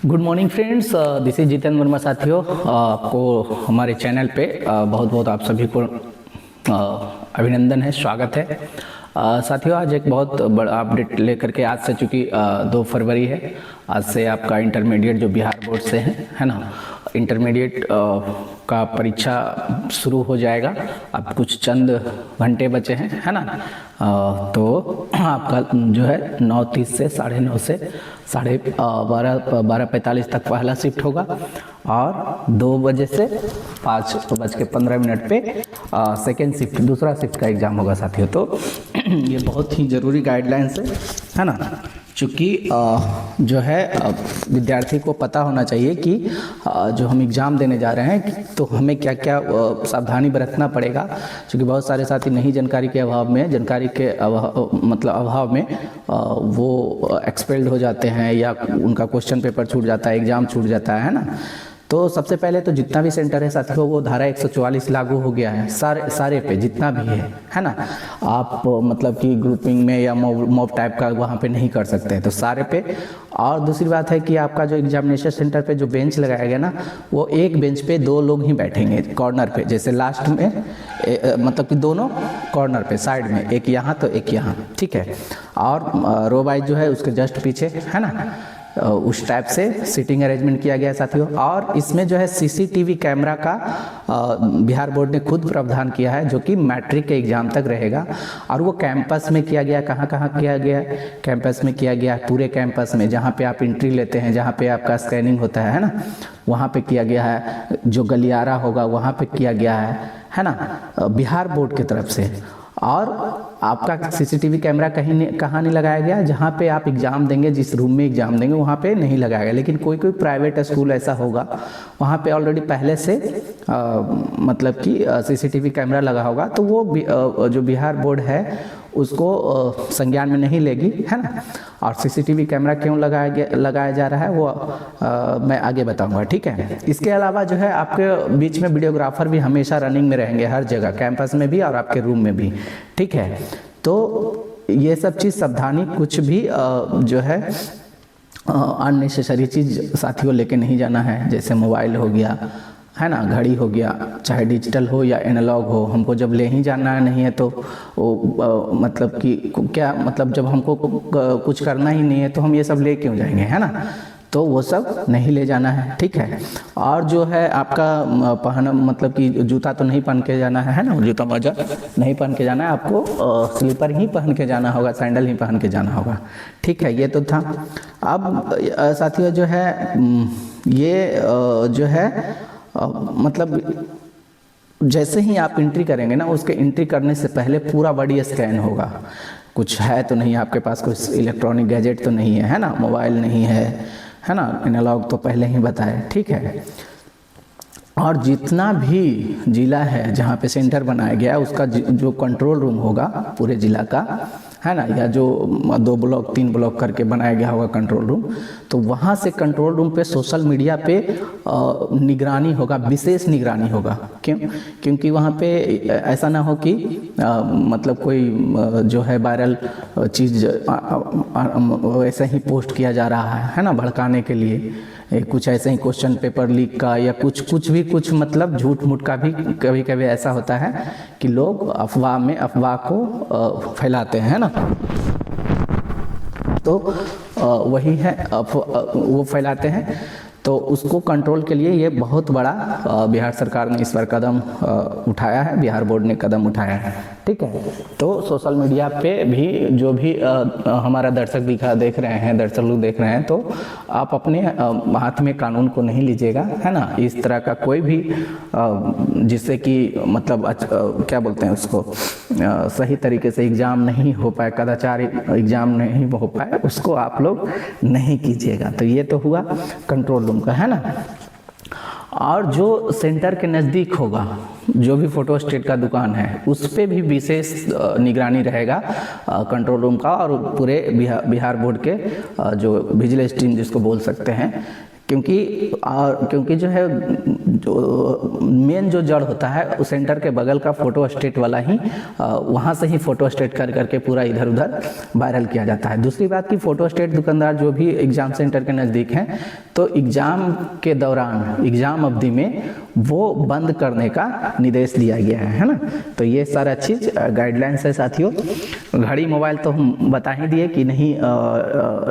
Good morning friends, this is Jitendra Verma. साथियों, आपको हमारे चैनल पे बहुत बहुत आप सभी को अभिनंदन है, स्वागत है। साथियों, आज एक बहुत बड़ा अपडेट लेकर के, आज से चूँकि 2 फरवरी है, आज से आपका इंटरमीडिएट जो बिहार बोर्ड से है ना, इंटरमीडिएट का परीक्षा शुरू हो जाएगा। अब कुछ चंद घंटे बचे हैं, है ना। तो आपका जो है 9:30 से 9:30 से 12:45 तक पहला शिफ्ट होगा और 2 बजे से 5:15 पे सेकेंड शिफ्ट, दूसरा शिफ्ट का एग्ज़ाम होगा साथियों। तो ये बहुत ही ज़रूरी गाइडलाइंस है ना, चूँकि जो है विद्यार्थी को पता होना चाहिए कि जो हम एग्ज़ाम देने जा रहे हैं तो हमें क्या क्या सावधानी बरतना पड़ेगा। क्योंकि बहुत सारे साथी नहीं जानकारी के अभाव में, जानकारी के अभाव में वो एक्सपेल्ड हो जाते हैं या उनका क्वेश्चन पेपर छूट जाता है, एग्ज़ाम छूट जाता है ना। तो सबसे पहले तो जितना भी सेंटर है साथियों, वो धारा 144 लागू हो गया है सारे पे, जितना भी है ना। आप मतलब कि ग्रुपिंग में या मॉब टाइप का वहाँ पे नहीं कर सकते हैं, तो सारे पे। और दूसरी बात है कि आपका जो एग्जामिनेशन सेंटर पे जो बेंच लगाया गया ना, वो एक बेंच पे 2 लोग ही बैठेंगे कॉर्नर पे, जैसे लास्ट में मतलब कि दोनों कॉर्नर पे साइड में, एक यहाँ तो एक यहाँ, ठीक है। और रो वाइज जो है उसके जस्ट पीछे, है ना, उस टाइप से सीटिंग अरेंजमेंट किया गया है साथियों। और इसमें जो है सीसीटीवी कैमरा का बिहार बोर्ड ने खुद प्रावधान किया है, जो कि मैट्रिक के एग्ज़ाम तक रहेगा। और वो कैंपस में किया गया, कहाँ कहाँ किया गया, कैंपस में किया गया, पूरे कैंपस में, जहाँ पे आप एंट्री लेते हैं, जहाँ पे आपका स्कैनिंग होता है ना, वहाँ पे किया गया है। जो गलियारा होगा वहाँ पे किया गया है ना, बिहार बोर्ड की तरफ से। और आपका सीसीटीवी कैमरा कहाँ नहीं लगाया गया, जहाँ पे आप एग्ज़ाम देंगे, जिस रूम में एग्ज़ाम देंगे वहाँ पे नहीं लगाया गया। लेकिन कोई प्राइवेट स्कूल ऐसा होगा, वहाँ पे ऑलरेडी पहले से मतलब कि सीसीटीवी कैमरा लगा होगा, तो वो जो बिहार बोर्ड है उसको संज्ञान में नहीं लेगी, है ना। और सीसीटीवी कैमरा क्यों लगाया जा रहा है वो मैं आगे बताऊंगा, ठीक है। इसके अलावा जो है आपके बीच में वीडियोग्राफर भी हमेशा रनिंग में रहेंगे, हर जगह, कैंपस में भी और आपके रूम में भी, ठीक है। तो ये सब चीज़ सावधानी, कुछ भी जो है अननेसेसरी चीज़ साथियों लेके नहीं जाना है। जैसे मोबाइल हो गया, है ना, घड़ी हो गया, चाहे डिजिटल हो या एनालॉग हो, हमको जब ले ही जाना नहीं है तो वो मतलब कि क्या मतलब, जब हमको कुछ करना ही नहीं है तो हम ये सब ले क्यों जाएंगे, है ना। तो वो सब नहीं ले जाना है, ठीक है। और जो है आपका पहना, मतलब कि जूता तो नहीं पहन के जाना है ना, जूता मोजा नहीं पहन के जाना है, आपको स्लीपर ही पहन के जाना होगा, सैंडल ही पहन के जाना होगा, ठीक है। ये तो था। अब साथियों जो है ये जो है मतलब जैसे ही आप एंट्री करेंगे ना, उसके एंट्री करने से पहले पूरा बॉडी स्कैन होगा। कुछ है तो नहीं आपके पास, कुछ इलेक्ट्रॉनिक गैजेट तो नहीं है ना, मोबाइल नहीं है ना, एनालॉग तो पहले ही बताए, ठीक है। और जितना भी जिला है जहाँ पे सेंटर बनाया गया है, उसका जो कंट्रोल रूम होगा पूरे जिला का, है ना, या जो 2 ब्लॉक 3 ब्लॉक करके बनाया गया होगा कंट्रोल रूम, तो वहाँ से कंट्रोल रूम पे सोशल मीडिया पे निगरानी होगा, विशेष निगरानी होगा। क्योंकि वहाँ पे ऐसा ना हो कि मतलब कोई जो है वायरल चीज़ वैसे ही पोस्ट किया जा रहा है ना, भड़काने के लिए, कुछ ऐसे ही क्वेश्चन पेपर लीक का या कुछ मतलब झूठ मूठ का भी कभी कभी ऐसा होता है कि लोग अफवाह को फैलाते हैं ना। तो वही है, वो फैलाते हैं। तो उसको कंट्रोल के लिए ये बहुत बड़ा बिहार सरकार ने इस बार कदम उठाया है, बिहार बोर्ड ने कदम उठाया है, ठीक है। तो सोशल मीडिया पे भी जो भी हमारा दर्शक देख रहे हैं, दर्शक लोग देख रहे हैं, तो आप अपने हाथ में कानून को नहीं लीजिएगा, है ना। इस तरह का कोई भी जिससे कि मतलब क्या बोलते हैं उसको, सही तरीके से एग्ज़ाम नहीं हो पाए, कदाचार एग्ज़ाम नहीं हो पाए, उसको आप लोग नहीं कीजिएगा। तो ये तो हुआ कंट्रोल रूम का, है ना। और जो सेंटर के नज़दीक होगा, जो भी फोटो स्टेट का दुकान है, उस पर भी विशेष निगरानी रहेगा कंट्रोल रूम का और पूरे बिहार बोर्ड के जो विजिलेंस टीम जिसको बोल सकते हैं, क्योंकि जो है जो मेन जो जड़ होता है उस सेंटर के बगल का फोटो स्टेट वाला ही वहाँ से ही फोटो स्टेट कर करके पूरा इधर उधर वायरल किया जाता है। दूसरी बात कि फोटो स्टेट दुकानदार जो भी एग्ज़ाम सेंटर के नज़दीक हैं तो एग्ज़ाम के दौरान एग्ज़ाम अवधि में वो बंद करने का निर्देश दिया गया है ना। तो ये सारा चीज़ गाइडलाइंस है साथियों। घड़ी मोबाइल तो हम बता ही दिए कि नहीं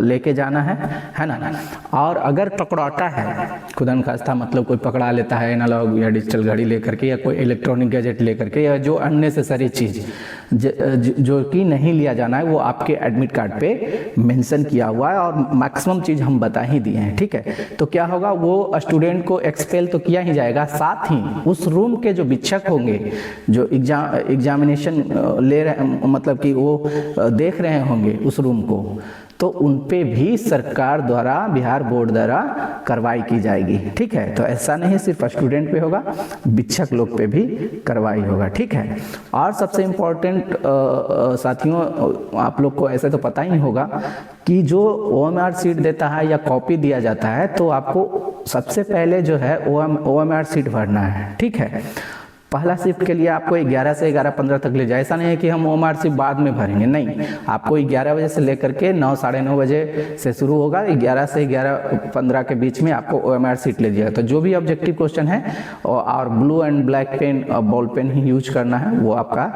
लेके जाना है ना। और अगर पकड़ाता है खुदा खास्ता मतलब कोई पकड़ा लेता है एनालॉग या डिजिटल घड़ी लेकर के या कोई इलेक्ट्रॉनिक गैजेट लेकर के या जो अननेसेसरी चीज़ जो कि नहीं लिया जाना है वो आपके एडमिट कार्ड पे मेंशन किया हुआ है और मैक्सिमम चीज़ हम बता ही दिए हैं, ठीक है। तो क्या होगा, वो स्टूडेंट को एक्सपेल तो किया ही जाएगा, साथ ही उस रूम के जो शिक्षक होंगे जो एग्जामिनेशन ले रहे मतलब कि वो देख रहे होंगे उस रूम को, तो उन पे भी सरकार द्वारा बिहार बोर्ड द्वारा कार्रवाई की जाएगी, ठीक है। तो ऐसा नहीं सिर्फ स्टूडेंट पे होगा, शिक्षक लोग पे भी कार्रवाई होगा, ठीक है। और सबसे इम्पोर्टेंट साथियों, आप लोग को ऐसे तो पता ही होगा कि जो OMR सीट देता है या कॉपी दिया जाता है तो आपको सबसे पहले जो है OMR सीट भरना है, ठीक है। पहला शिफ्ट के लिए आपको 11 से 11:15 तक ले जाए, ऐसा नहीं है कि हम OMR शिफ्ट बाद में भरेंगे, नहीं, आपको 11 बजे से लेकर के 9 साढ़े 9 बजे से शुरू होगा, 11 से 11:15 के बीच में आपको OMR सीट ले जाएगा। तो जो भी ऑब्जेक्टिव क्वेश्चन है और ब्लू एंड ब्लैक पेन और बॉल पेन ही यूज करना है, वो आपका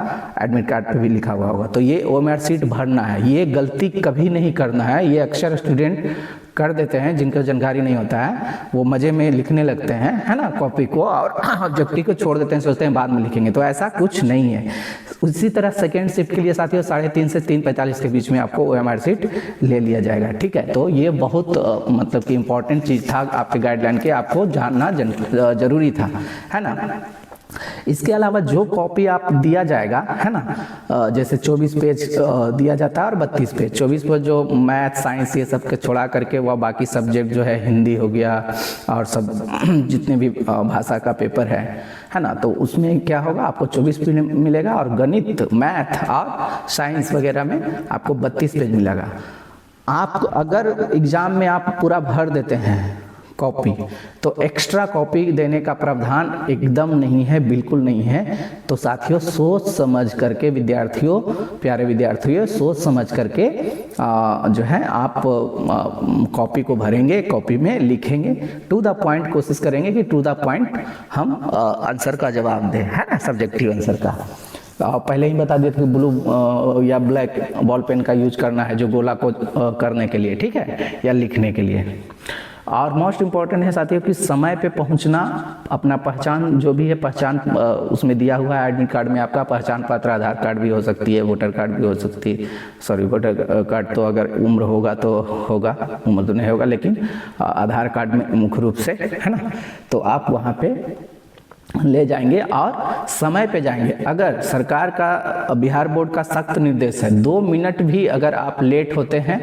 एडमिट कार्ड पे भी लिखा हुआ होगा। तो ये OMR सीट भरना है, ये गलती कभी नहीं करना है। ये अक्सर स्टूडेंट कर देते हैं, जिनको जानकारी नहीं होता है, वो मज़े में लिखने लगते हैं, है ना, कॉपी को, और ऑब्जेक्टिव को छोड़ देते हैं, सोचते हैं बाद में लिखेंगे। तो ऐसा कुछ नहीं है। उसी तरह सेकेंड शिफ्ट के लिए साथियों 3:30 से 3:45 के बीच में आपको OMR सीट ले लिया जाएगा, ठीक है। तो ये बहुत मतलब कि इम्पोर्टेंट चीज़ था आपके गाइडलाइन के, आपको जानना जरूरी था, है ना। इसके अलावा जो कॉपी आप दिया जाएगा, है ना, जैसे 24 पेज दिया जाता है और 32 पेज, 24 पेज जो मैथ साइंस ये सब के छोड़ा करके वह बाकी सब्जेक्ट जो है हिंदी हो गया और सब जितने भी भाषा का पेपर है ना, तो उसमें क्या होगा, आपको 24 पेज मिलेगा और गणित मैथ और साइंस वगैरह में आपको 32 पेज मिलेगा। आप अगर एग्ज़ाम में आप पूरा भर देते हैं कॉपी, तो एक्स्ट्रा कॉपी देने का प्रावधान एकदम नहीं है, बिल्कुल नहीं है। तो साथियों सोच समझ करके विद्यार्थियों, प्यारे विद्यार्थियों, सोच समझ करके जो है आप कॉपी को भरेंगे, कॉपी में लिखेंगे, टू द पॉइंट कोशिश करेंगे कि टू द पॉइंट हम आंसर का जवाब दें, है ना, सब्जेक्टिव आंसर का। पहले ही बता दिया था कि ब्लू या ब्लैक बॉल पेन का यूज करना है जो गोला को करने के लिए, ठीक है, या लिखने के लिए। और मोस्ट इम्पॉर्टेंट है साथियों कि समय पे पहुंचना, अपना पहचान जो भी है, पहचान उसमें दिया हुआ है एडमिट कार्ड में, आपका पहचान पत्र, आधार कार्ड भी हो सकती है, वोटर कार्ड भी हो सकती है, सॉरी वोटर कार्ड तो अगर उम्र होगा तो होगा, उम्र तो नहीं होगा, लेकिन आधार कार्ड में मुख्य रूप से, है ना। तो आप वहाँ पे ले जाएंगे और समय पे जाएंगे। अगर सरकार का, बिहार बोर्ड का सख्त निर्देश है, 2 मिनट भी अगर आप लेट होते हैं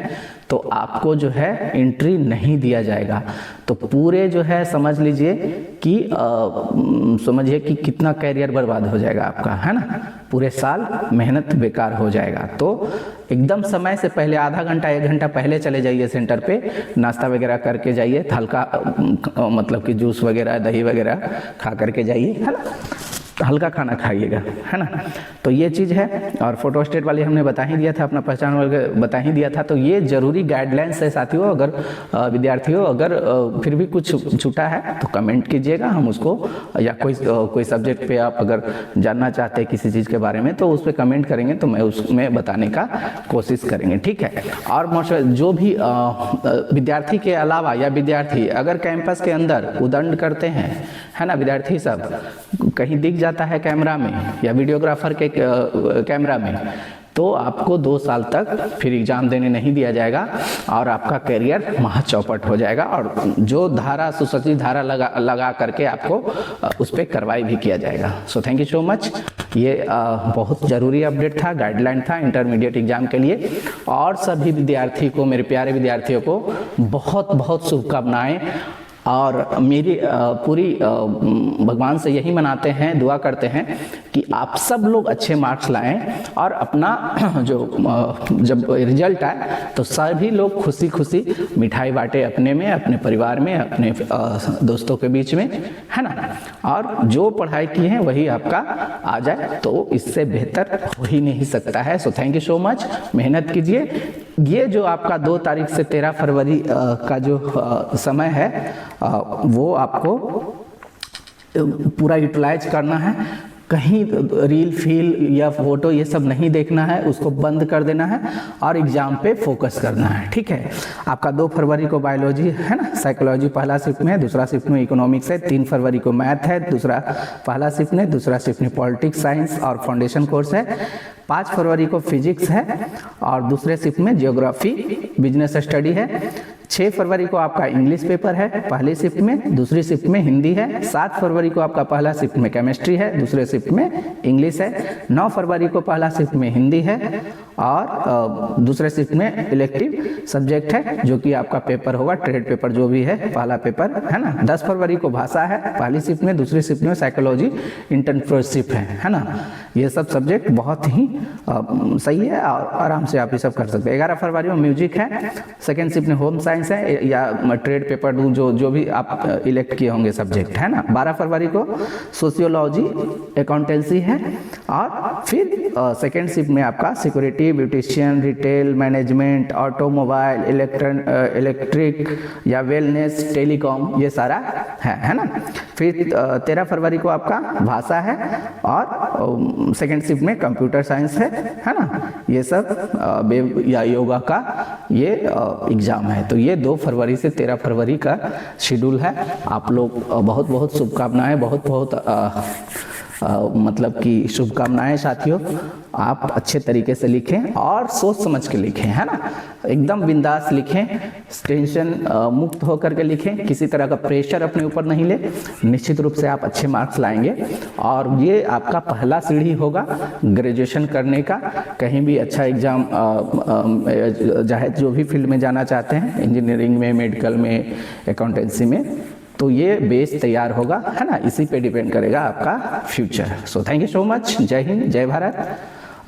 तो आपको जो है एंट्री नहीं दिया जाएगा। तो पूरे जो है समझ लीजिए कि समझिए कि कितना कैरियर बर्बाद हो जाएगा आपका, है ना, पूरे साल मेहनत बेकार हो जाएगा। तो एकदम समय से पहले आधा घंटा 1 घंटा पहले चले जाइए सेंटर पे, नाश्ता वगैरह करके जाइए, हल्का मतलब कि जूस वगैरह दही वगैरह खा करके जाइए, है ना, हल्का खाना खाइएगा, है ना। तो ये चीज़ है। और फोटो स्टेट वाली हमने बता ही दिया था, अपना पहचान वगैरह बता ही दिया था। तो ये जरूरी गाइडलाइंस है साथियों। अगर विद्यार्थियों अगर फिर भी कुछ छूटा है तो कमेंट कीजिएगा, हम उसको, या कोई सब्जेक्ट पे आप अगर जानना चाहते हैं किसी चीज़ के बारे में तो उस पर कमेंट करेंगे तो मैं उसमें बताने का कोशिश करेंगे, ठीक है। और जो भी विद्यार्थी के अलावा या विद्यार्थी अगर कैंपस के अंदर उद्दंड करते हैं, है ना, विद्यार्थी सब कहीं दिख जाता है कैमरा में या वीडियोग्राफर के कैमरा में, तो आपको 2 साल तक फिर एग्ज़ाम देने नहीं दिया जाएगा और आपका करियर महा चौपट हो जाएगा। और जो धारा, सुसज्जित धारा लगा करके आपको उस पर कार्रवाई भी किया जाएगा। So thank you so much. ये बहुत ज़रूरी अपडेट था, गाइडलाइन था इंटरमीडिएट एग्जाम के लिए। और सभी विद्यार्थी को, मेरे प्यारे विद्यार्थियों को बहुत बहुत शुभकामनाएँ। और मेरी पूरी भगवान से यही मनाते हैं, दुआ करते हैं कि आप सब लोग अच्छे मार्क्स लाएं और अपना जो जब रिजल्ट आए तो सभी लोग खुशी खुशी मिठाई बांटे अपने में, अपने परिवार में, अपने दोस्तों के बीच में, है ना। और जो पढ़ाई की है वही आपका आ जाए, तो इससे बेहतर हो ही नहीं सकता है। So thank you so much, मेहनत कीजिए। ये जो आपका 2 तारीख से 13 फरवरी का जो समय है वो आपको पूरा यूटिलाइज करना है। कहीं रील फील या फोटो ये सब नहीं देखना है, उसको बंद कर देना है और एग्जाम पे फोकस करना है, ठीक है। आपका 2 फरवरी को बायोलॉजी है ना, साइकोलॉजी पहला शिफ्ट में है, दूसरा शिफ्ट में इकोनॉमिक्स है, 3 फरवरी को मैथ है, दूसरा पहला शिफ्ट में, दूसरा शिफ्ट में पॉलिटिक्स साइंस और फाउंडेशन कोर्स है, 5 फरवरी को फिजिक्स है और दूसरे शिफ्ट में जियोग्राफी बिजनेस स्टडी है, 6 फरवरी को आपका इंग्लिश पेपर है पहली शिफ्ट में, दूसरी शिफ्ट में हिंदी है, 7 फरवरी को आपका पहला शिफ्ट में केमिस्ट्री है, दूसरे शिफ्ट में इंग्लिश है, 9 फरवरी को पहला शिफ्ट में हिंदी है और दूसरे शिफ्ट में इलेक्टिव सब्जेक्ट है जो कि आपका पेपर होगा ट्रेड पेपर जो भी है पहला पेपर, है ना। 10 फरवरी को भाषा है पहली शिफ्ट में, दूसरी शिफ्ट में साइकोलॉजी इंटर्नशिप है ना। ये सब सब्जेक्ट बहुत ही सही है और आराम से आप ये सब कर सकते हैं। 11 फरवरी में म्यूजिक है, सेकेंड शिफ्ट में होम साइंस है या ट्रेड पेपर जो भी आप इलेक्ट किए होंगे सब्जेक्ट, है ना। 12 फरवरी को सोशियोलॉजी अकाउंटेंसी है और फिर सेकेंड शिफ्ट में आपका security, beautician, retail management, automobile, electric या वेलनेस, टेलीकॉम, ये सारा है ना। फिर 13 फरवरी को आपका भाषा है और सेकेंड शिफ्ट में कंप्यूटर साइंस है ना। ये सब या योगा का ये एग्जाम है। तो ये 2 फरवरी से 13 फरवरी का शेड्यूल है। आप लोग बहुत बहुत शुभकामनाएं, बहुत बहुत मतलब कि शुभकामनाएं साथियों। आप अच्छे तरीके से लिखें और सोच समझ के लिखें, है ना। एकदम बिंदास लिखें, टेंशन मुक्त होकर के लिखें, किसी तरह का प्रेशर अपने ऊपर नहीं ले। निश्चित रूप से आप अच्छे मार्क्स लाएंगे और ये आपका पहला सीढ़ी होगा ग्रेजुएशन करने का। कहीं भी अच्छा एग्जाम चाहे जो भी फील्ड में जाना चाहते हैं, इंजीनियरिंग में, मेडिकल में, अकाउंटेंसी में, तो ये बेस तैयार होगा, है ना। इसी पे डिपेंड करेगा आपका future. So thank you so much. जय हिंद, जय भारत।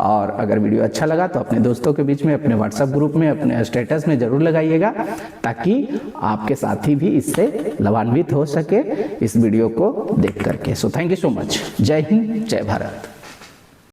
और अगर वीडियो अच्छा लगा तो अपने दोस्तों के बीच में, अपने व्हाट्सएप ग्रुप में, अपने स्टेटस में ज़रूर लगाइएगा ताकि आपके साथी भी इससे लाभान्वित हो सके इस वीडियो को देख करके। So thank you so much. जय हिंद, जय भारत।